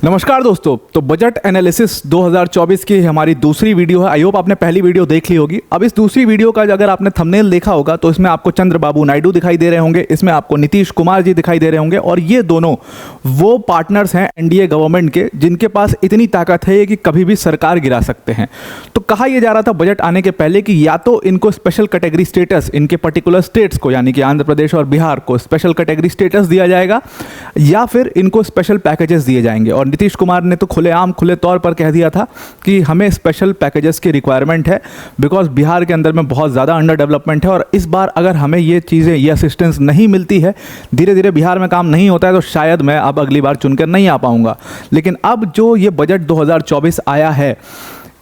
नमस्कार दोस्तों। तो बजट एनालिसिस 2024 की हमारी दूसरी वीडियो है। आई होप आपने पहली वीडियो देख ली होगी। अब इस दूसरी वीडियो का अगर आपने थंबनेल देखा होगा तो इसमें आपको चंद्रबाबू नायडू दिखाई दे रहे होंगे, इसमें आपको नीतीश कुमार जी दिखाई दे रहे होंगे और ये दोनों वो पार्टनर्स हैं एनडीए गवर्नमेंट के जिनके पास इतनी ताकत है कि कभी भी सरकार गिरा सकते हैं। तो कहा यह जा रहा था बजट आने के पहले कि या तो इनको स्पेशल कैटेगरी स्टेटस, इनके पर्टिकुलर स्टेट्स को यानी कि आंध्र प्रदेश और बिहार को स्पेशल कैटेगरी स्टेटस दिया जाएगा या फिर इनको स्पेशल पैकेजेस दिए जाएंगे। और नीतीश कुमार ने तो खुले तौर पर कह दिया था कि हमें स्पेशल पैकेजेस की रिक्वायरमेंट है बिकॉज बिहार के अंदर में बहुत ज़्यादा अंडर डेवलपमेंट है और इस बार अगर हमें ये चीज़ें, ये असिस्टेंस नहीं मिलती है, धीरे धीरे बिहार में काम नहीं होता है तो शायद मैं अब अगली बार चुनकर नहीं आ पाऊंगा। लेकिन अब जो ये बजट 2024 आया है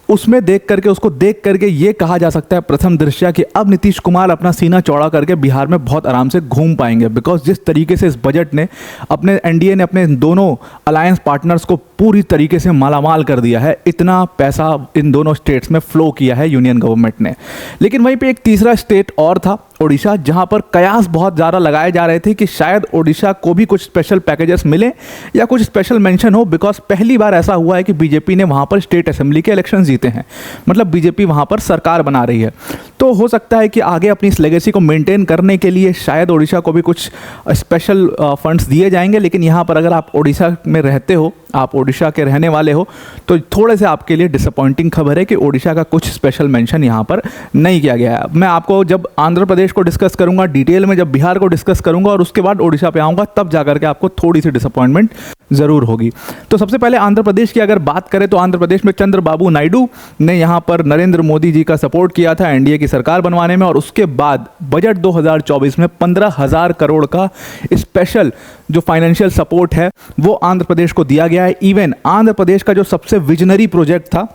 उसमें उसको देख करके ये कहा जा सकता है प्रथम दृष्टया कि अब नीतीश कुमार अपना सीना चौड़ा करके बिहार में बहुत आराम से घूम पाएंगे। बिकॉज जिस तरीके से इस बजट ने एनडीए ने अपने दोनों अलायंस पार्टनर्स को पूरी तरीके से मालामाल कर दिया है, इतना पैसा इन दोनों स्टेट्स में फ्लो किया है यूनियन गवर्नमेंट ने। लेकिन वहीं पे एक तीसरा स्टेट और था, ओडिशा, जहां पर कयास बहुत ज़्यादा लगाए जा रहे थे कि शायद ओडिशा को भी कुछ स्पेशल पैकेजेस मिले या कुछ स्पेशल मेंशन हो। बिकॉज पहली बार ऐसा हुआ है कि बीजेपी ने वहां पर स्टेट असेंबली के इलेक्शन जीते हैं, मतलब बीजेपी वहां पर सरकार बना रही है। तो हो सकता है कि आगे अपनी इस लेगेसी को मेंटेन करने के लिए शायद ओडिशा को भी कुछ स्पेशल फंड्स दिए जाएंगे। लेकिन यहाँ पर अगर आप ओडिशा में रहते हो, आप ओडिशा के रहने वाले हो, तो थोड़े से आपके लिए डिसअपॉइंटिंग खबर है कि ओडिशा का कुछ स्पेशल मेंशन यहाँ पर नहीं किया गया है। मैं आपको जब आंध्र प्रदेश को डिस्कस करूंगा डिटेल में, जब बिहार को डिस्कस करूंगा और उसके बाद ओडिशा पे आऊंगा, तब जाकर के आपको थोड़ी सी डिसअपॉइंटमेंट ज़रूर होगी। तो सबसे पहले आंध्र प्रदेश की अगर बात करें तो आंध्र प्रदेश में चंद्रबाबू नायडू ने यहाँ पर नरेंद्र मोदी जी का सपोर्ट किया था एनडीए की सरकार बनवाने में और उसके बाद बजट 2024 में 15,000 करोड़ का स्पेशल जो फाइनेंशियल सपोर्ट है वो आंध्र प्रदेश को दिया गया है। इवन आंध्र प्रदेश का जो सबसे विजनरी प्रोजेक्ट था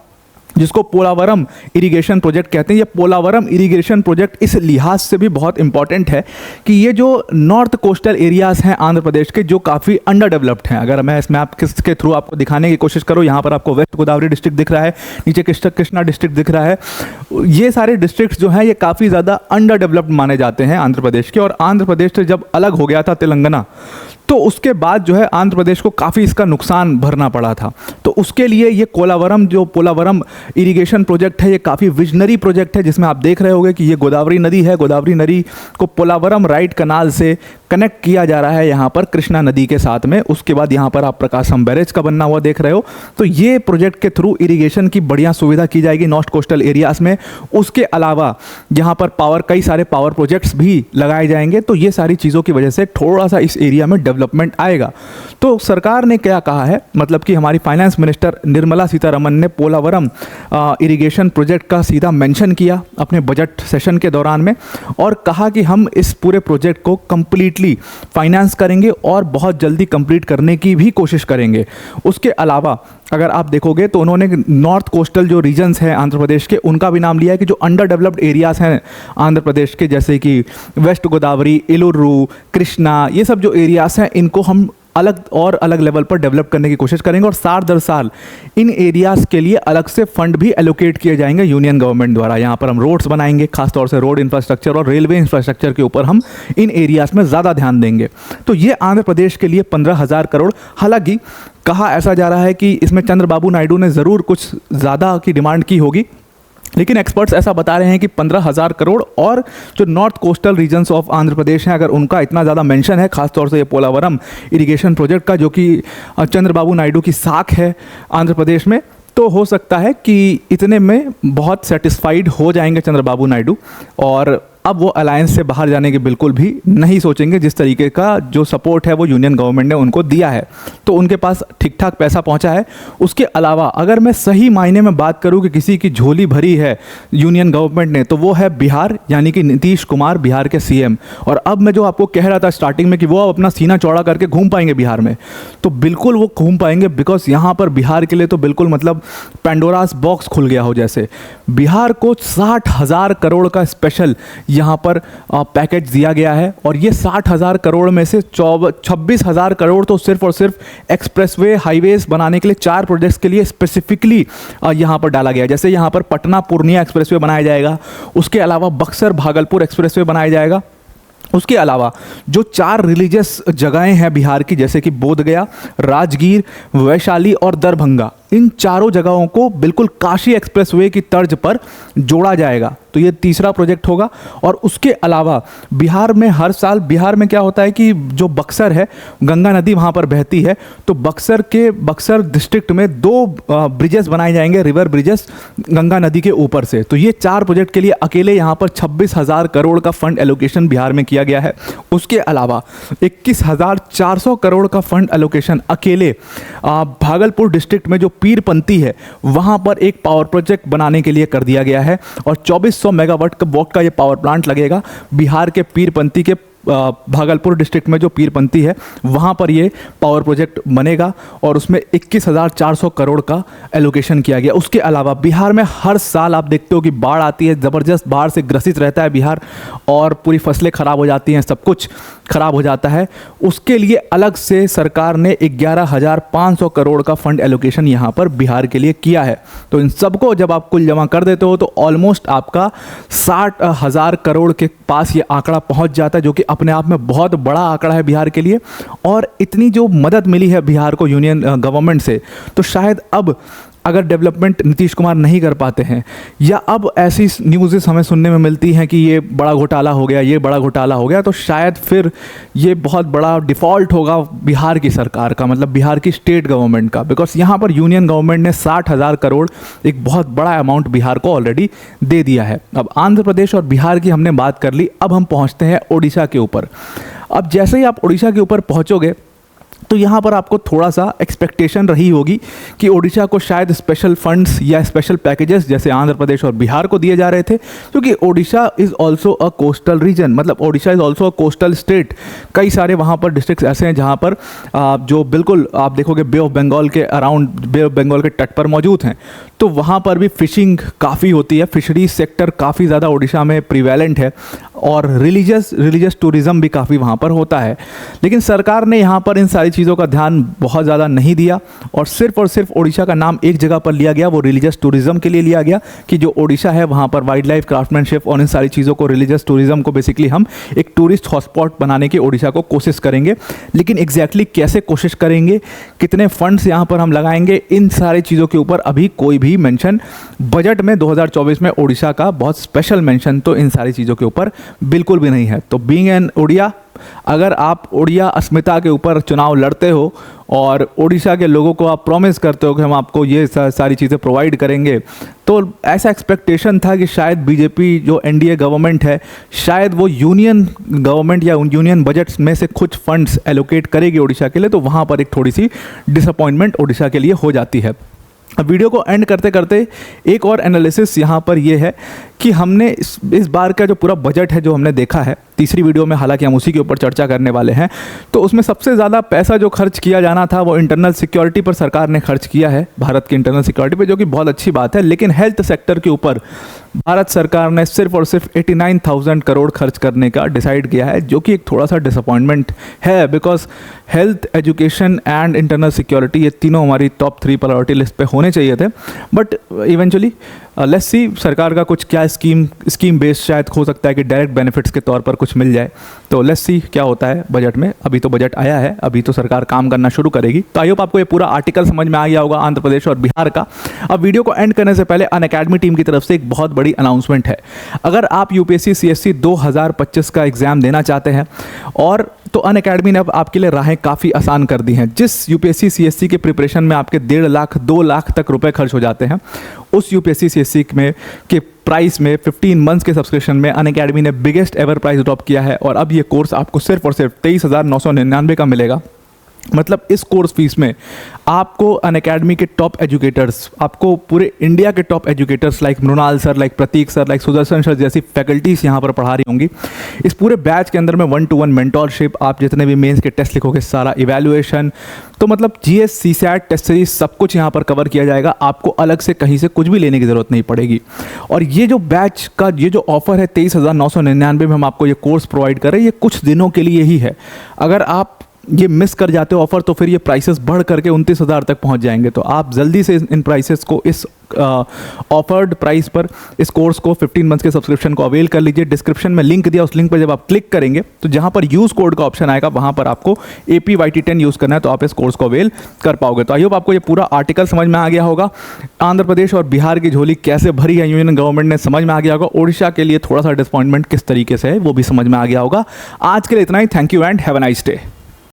जिसको पोलावरम इरिगेशन प्रोजेक्ट कहते हैं, ये पोलावरम इरिगेशन प्रोजेक्ट इस लिहाज से भी बहुत इंपॉर्टेंट है कि ये जो नॉर्थ कोस्टल एरियाज़ हैं आंध्र प्रदेश के जो काफ़ी अंडर डेवलप्ड हैं। अगर मैं इसमें के थ्रू आपको दिखाने की कोशिश करूँ, यहाँ पर आपको वेस्ट गोदावरी डिस्ट्रिक्ट दिख रहा है, नीचे कृष्णा डिस्ट्रिक्ट दिख रहा है। ये सारे डिस्ट्रिक्ट जो हैं ये काफ़ी ज़्यादा अंडर डेवलप्ड माने जाते हैं आंध्र प्रदेश के। और आंध्र प्रदेश से जब अलग हो गया था तेलंगाना, तो उसके बाद जो है आंध्र प्रदेश को काफ़ी इसका नुकसान भरना पड़ा था। तो उसके लिए ये पोलावरम इरिगेशन प्रोजेक्ट है, ये काफ़ी विजनरी प्रोजेक्ट है जिसमें आप देख रहे होंगे कि ये गोदावरी नदी है, गोदावरी नदी को पोलावरम राइट कनाल से कनेक्ट किया जा रहा है यहाँ पर कृष्णा नदी के साथ में। उसके बाद यहाँ पर आप प्रकाशम बैरेज का बनना हुआ देख रहे हो। तो ये प्रोजेक्ट के थ्रू इरिगेशन की बढ़िया सुविधा की जाएगी नॉर्थ कोस्टल एरियाज़ में। उसके अलावा यहाँ पर कई सारे पावर प्रोजेक्ट्स भी लगाए जाएंगे। तो ये सारी चीज़ों की वजह से थोड़ा सा इस एरिया में डेवलपमेंट आएगा। तो सरकार ने क्या कहा है, मतलब कि हमारी फाइनेंस मिनिस्टर निर्मला सीतारमन ने पोलावरम इरिगेशन प्रोजेक्ट का सीधा मेंशन किया अपने बजट सेशन के दौरान में और कहा कि हम इस पूरे प्रोजेक्ट को कंप्लीटली फाइनेंस करेंगे और बहुत जल्दी कंप्लीट करने की भी कोशिश करेंगे। उसके अलावा अगर आप देखोगे तो उन्होंने नॉर्थ कोस्टल जो रीजन्स हैं आंध्र प्रदेश के उनका भी नाम लिया है कि जो अंडर डेवलप्ड एरियाज़ हैं आंध्र प्रदेश के, जैसे कि वेस्ट गोदावरी, इलुरु, कृष्णा, ये सब जो एरियाज़ हैं इनको हम अलग लेवल पर डेवलप करने की कोशिश करेंगे और साल दर साल इन एरियाज़ के लिए अलग से फंड भी एलोकेट किए जाएंगे यूनियन गवर्नमेंट द्वारा। यहाँ पर हम रोड्स बनाएंगे, खासतौर से रोड इंफ्रास्ट्रक्चर और रेलवे इंफ्रास्ट्रक्चर के ऊपर हम इन एरियाज़ में ज़्यादा ध्यान देंगे। तो ये आंध्र प्रदेश के लिए 15,000 करोड़। हालांकि कहा ऐसा जा रहा है कि इसमें चंद्रबाबू नायडू ने ज़रूर कुछ ज़्यादा की डिमांड की होगी, लेकिन एक्सपर्ट्स ऐसा बता रहे हैं कि 15,000 करोड़ और जो north coastal regions of Andhra Pradesh हैं अगर उनका इतना ज़्यादा मेंशन है, खासतौर से ये पोलावरम इरिगेशन प्रोजेक्ट का जो कि चंद्रबाबू नायडू की साख है आंध्र प्रदेश में, तो हो सकता है कि इतने में बहुत सेटिस्फाइड हो जाएंगे चंद्रबाबू नायडू और अब वो अलायंस से बाहर जाने की बिल्कुल भी नहीं सोचेंगे। जिस तरीके का जो सपोर्ट है वो यूनियन गवर्नमेंट ने उनको दिया है तो उनके पास ठीक ठाक पैसा पहुंचा है। उसके अलावा अगर मैं सही मायने में बात करूं कि किसी की झोली भरी है यूनियन गवर्नमेंट ने, तो वो है बिहार, यानी कि नीतीश कुमार बिहार के सीएम। और अब मैं जो आपको कह रहा था स्टार्टिंग में कि वो अपना सीना चौड़ा करके घूम पाएंगे बिहार में, तो बिल्कुल वो घूम पाएंगे। बिकॉज यहाँ पर बिहार के लिए तो बिल्कुल मतलब पेंडोरास बॉक्स खुल गया हो जैसे। बिहार को 60,000 करोड़ का स्पेशल यहाँ पर पैकेज दिया गया है और ये 60,000 करोड़ में से 26,000 करोड़ तो सिर्फ और सिर्फ एक्सप्रेसवे हाईवेज बनाने के लिए 4 प्रोजेक्ट्स के लिए स्पेसिफिकली यहाँ पर डाला गया। जैसे यहाँ पर पटना पूर्णिया एक्सप्रेसवे बनाया जाएगा, उसके अलावा बक्सर भागलपुर एक्सप्रेसवे बनाया जाएगा, उसके अलावा जो 4 रिलीजियस जगहें हैं बिहार की, जैसे कि बोधगया, राजगीर, वैशाली और दरभंगा, इन चारों जगहों को बिल्कुल काशी एक्सप्रेसवे की तर्ज पर जोड़ा जाएगा। तो ये तीसरा प्रोजेक्ट होगा। और उसके अलावा बिहार में हर साल, बिहार में क्या होता है कि जो बक्सर है, गंगा नदी वहाँ पर बहती है, तो बक्सर डिस्ट्रिक्ट में 2 ब्रिजेस बनाए जाएंगे, रिवर ब्रिजेस, गंगा नदी के ऊपर से। तो ये 4 प्रोजेक्ट के लिए अकेले यहाँ पर 26,000 करोड़ का फंड एलोकेशन बिहार में किया गया है। उसके अलावा 21,400 करोड़ का फंड एलोकेशन अकेले भागलपुर डिस्ट्रिक्ट में जो पीरपंती है वहाँ पर एक पावर प्रोजेक्ट बनाने के लिए कर दिया गया है। और 2400 मेगावाट का ये पावर प्लांट लगेगा बिहार के पीरपंती के, भागलपुर डिस्ट्रिक्ट में जो पीरपंती है वहाँ पर ये पावर प्रोजेक्ट बनेगा और उसमें 21,400 करोड़ का एलोकेशन किया गया। उसके अलावा बिहार में हर साल आप देखते हो कि बाढ़ आती है, ज़बरदस्त बाढ़ से ग्रसित रहता है बिहार और पूरी फसलें खराब हो जाती हैं, सब कुछ खराब हो जाता है। उसके लिए अलग से सरकार ने 11,500 करोड़ का फंड एलोकेशन यहाँ पर बिहार के लिए किया है। तो इन सबको जब आप कुल जमा कर देते हो तो ऑलमोस्ट आपका 60,000 करोड़ के पास ये आंकड़ा पहुँच जाता है, जो कि अपने आप में बहुत बड़ा आंकड़ा है बिहार के लिए। और इतनी जो मदद मिली है बिहार को यूनियन गवर्नमेंट से, तो शायद अब अगर डेवलपमेंट नीतीश कुमार नहीं कर पाते हैं, या अब ऐसी न्यूज़ेस हमें सुनने में मिलती हैं कि ये बड़ा घोटाला हो गया, ये बड़ा घोटाला हो गया, तो शायद फिर ये बहुत बड़ा डिफ़ॉल्ट होगा बिहार की सरकार का, मतलब बिहार की स्टेट गवर्नमेंट का। बिकॉज यहाँ पर यूनियन गवर्नमेंट ने 60,000 करोड़, एक बहुत बड़ा अमाउंट बिहार को ऑलरेडी दे दिया है। अब आंध्र प्रदेश और बिहार की हमने बात कर ली, अब हम पहुँचते हैं उड़ीसा के ऊपर। अब जैसे ही आप उड़ीसा के ऊपर पहुँचोगे तो यहाँ पर आपको थोड़ा सा एक्सपेक्टेशन रही होगी कि ओडिशा को शायद स्पेशल फंड्स या स्पेशल पैकेजेस जैसे आंध्र प्रदेश और बिहार को दिए जा रहे थे, क्योंकि Odisha is also a coastal region, मतलब Odisha is also a coastal state. कई सारे वहाँ पर डिस्ट्रिक्ट्स ऐसे हैं जहाँ पर जो बिल्कुल आप देखोगे बे ऑफ बंगाल के अराउंड, बे ऑफ बंगाल के तट पर मौजूद हैं, तो वहाँ पर भी फिशिंग काफ़ी होती है, फिशरीज सेक्टर काफ़ी ज़्यादा ओडिशा में प्रिवेलेंट है और रिलीजियस टूरिज़्म भी काफ़ी वहाँ पर होता है। लेकिन सरकार ने यहाँ पर इन सारी चीज़ों का ध्यान बहुत ज़्यादा नहीं दिया और सिर्फ ओडिशा का नाम एक जगह पर लिया गया, वो रिलीजियस टूरिज़्म के लिए लिया गया कि जो ओडिशा है वहाँ पर वाइल्ड लाइफ, क्राफ्टमैनशिप और इन सारी चीज़ों को, रिलीजियस टूरिज़्म को बेसिकली हम एक टूरिस्ट हॉटस्पॉट बनाने की ओडिशा को कोशिश करेंगे। लेकिन एग्जैक्टली कैसे कोशिश करेंगे, कितने फंड्स यहाँ पर हम लगाएंगे, इन सारी चीज़ों के ऊपर अभी कोई भी मेंशन बजट में 2024 में ओडिशा का बहुत स्पेशल मेंशन तो इन सारी चीज़ों के ऊपर बिल्कुल भी नहीं है। तो बीइंग एन ओडिया, अगर आप ओडिया अस्मिता के ऊपर चुनाव लड़ते हो और ओडिशा के लोगों को आप प्रॉमिस करते हो कि हम आपको ये सारी चीज़ें प्रोवाइड करेंगे, तो ऐसा एक्सपेक्टेशन था कि शायद बीजेपी जो एनडीए गवर्नमेंट है, शायद वो यूनियन गवर्नमेंट या यूनियन बजट्स में से कुछ फंड्स एलोकेट करेगी ओडिशा के लिए, तो वहाँ पर एक थोड़ी सी डिसअपॉइंटमेंट ओडिशा के लिए हो जाती है। अब वीडियो को एंड करते करते एक और एनालिसिस यहाँ पर ये है कि हमने इस बार का जो पूरा बजट है जो हमने देखा है, तीसरी वीडियो में हालांकि हम उसी के ऊपर चर्चा करने वाले हैं, तो उसमें सबसे ज़्यादा पैसा जो खर्च किया जाना था वो इंटरनल सिक्योरिटी पर सरकार ने खर्च किया है, भारत की इंटरनल सिक्योरिटी पे, जो कि बहुत अच्छी बात है। लेकिन हेल्थ सेक्टर के ऊपर भारत सरकार ने सिर्फ और सिर्फ 89,000 करोड़ खर्च करने का डिसाइड किया है, जो कि एक थोड़ा सा डिसअपॉइंटमेंट है। Because health, education and internal security, ये तीनों हमारी टॉप 3 प्रायोरिटी लिस्ट पे होने चाहिए थे। बट इवेंचुअली लेट्स सी सरकार का कुछ क्या स्कीम बेस्ड शायद हो सकता है कि डायरेक्ट बेनिफिट्स के तौर पर कुछ मिल जाए। तो लेट्स सी क्या होता है बजट में। अभी तो बजट आया है, अभी तो सरकार काम करना शुरू करेगी। तो आई होप आपको ये पूरा आर्टिकल समझ में आ गया होगा आंध्र प्रदेश और बिहार का। अब वीडियो को एंड करने से पहले अनअकैडमी टीम की तरफ से एक बहुत बड़ी अनाउंसमेंट है। अगर आप यूपीएससी सीएससी 2025 का एग्जाम देना चाहते हैं और तो अनअकैडमी ने अब आपके लिए राहें काफ़ी आसान कर दी हैं। जिस यूपीएससी सीएससी के प्रिपरेशन में आपके 1.5 लाख 2 लाख तक रुपए खर्च हो जाते हैं, उस यूपीएससी सीएससी में के प्राइस में 15 मंथ्स के सब्सक्रिप्शन में अनअकैडमी ने बिगेस्ट एवर प्राइस ड्रॉप किया है और अब ये कोर्स आपको सिर्फ और सिर्फ 23,999 का मिलेगा। मतलब इस कोर्स फीस में आपको अनअकैडमी के टॉप एजुकेटर्स, आपको पूरे इंडिया के top educators like Mrinal sir, like Prateek sir, like Sudarshan sir जैसी फैकल्टीज़ यहाँ पर पढ़ा रही होंगी। इस पूरे बैच के अंदर में 1-to-1 मेंटोरशिप, आप जितने भी मेंस के टेस्ट लिखोगे सारा इवैल्यूएशन, तो मतलब जीएस, सीसैट, टेस्ट सीरीज सब कुछ यहाँ पर कवर किया जाएगा। आपको अलग से कहीं से कुछ भी लेने की ज़रूरत नहीं पड़ेगी। और ये जो बैच का ये जो ऑफर है 23,999 में हम आपको ये कोर्स प्रोवाइड कर रहे हैं, ये कुछ दिनों के लिए ही है। अगर आप ये मिस कर जाते हो ऑफर तो फिर ये प्राइसेस बढ़ करके 29,000 तक पहुंच जाएंगे। तो आप जल्दी से इन प्राइसेस को, इस ऑफर्ड प्राइस पर इस कोर्स को 15 मंथ्स के सब्सक्रिप्शन को अवेल कर लीजिए। डिस्क्रिप्शन में लिंक दिया, उस लिंक पर जब आप क्लिक करेंगे तो जहां पर यूज़ कोड का ऑप्शन आएगा वहां पर आपको APYT10 यूज़ करना है, तो आप इस कोर्स को अवेल कर पाओगे। तो आई होप आपको ये पूरा आर्टिकल समझ में आ गया होगा। आंध्र प्रदेश और बिहार की झोली कैसे भरी है यूनियन गवर्नमेंट ने, समझ में आ गया होगा। ओडिशा के लिए थोड़ा सा डिसअपॉइंटमेंट किस तरीके से है वो भी समझ में आ गया होगा। आज के लिए इतना ही। Thank you and have a nice day.